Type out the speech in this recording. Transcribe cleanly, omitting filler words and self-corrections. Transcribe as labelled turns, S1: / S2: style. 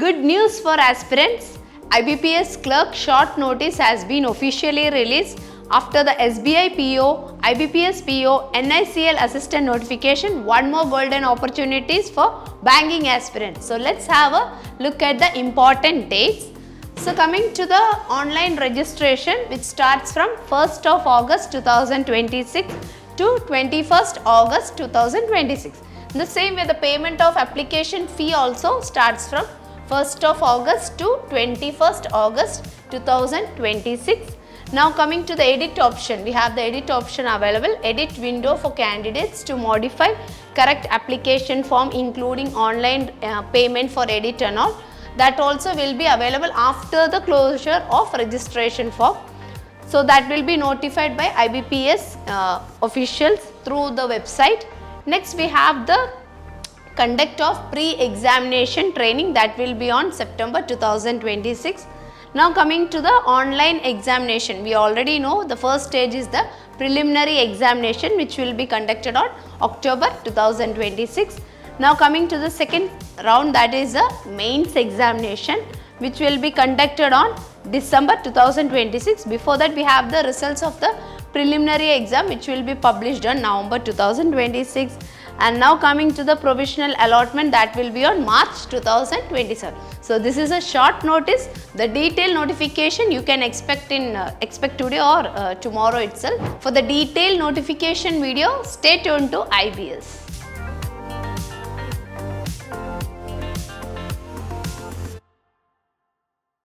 S1: Good news for aspirants. IBPS Clerk short notice has been officially released after the SBI PO, IBPS PO, NICL assistant notification. One more golden opportunities for banking aspirants. So let's have a look at the important dates. So coming to the online registration, which starts from 1st of August 2026 to 21st August 2026. In the same way, the payment of application fee also starts from 1st of August to 21st August 2026. Now coming to the edit option, we have the edit option available, edit window for candidates to modify correct application form including online payment for edit and all. That also will be available after the closure of registration form. So that will be notified by IBPS officials through the website. Next we have the conduct of pre-examination training that will be on September 2026. Now coming to the online examination, we already know the first stage is the preliminary examination which will be conducted on October 2026. Now coming to the second round, that is the mains examination which will be conducted on December 2026. Before that we have the results of the preliminary exam which will be published on November 2026. And now coming to the provisional allotment, that will be on March 2027. So this is a short notice. The detailed notification you can expect today or tomorrow itself. For the detailed notification video, stay tuned to IBS.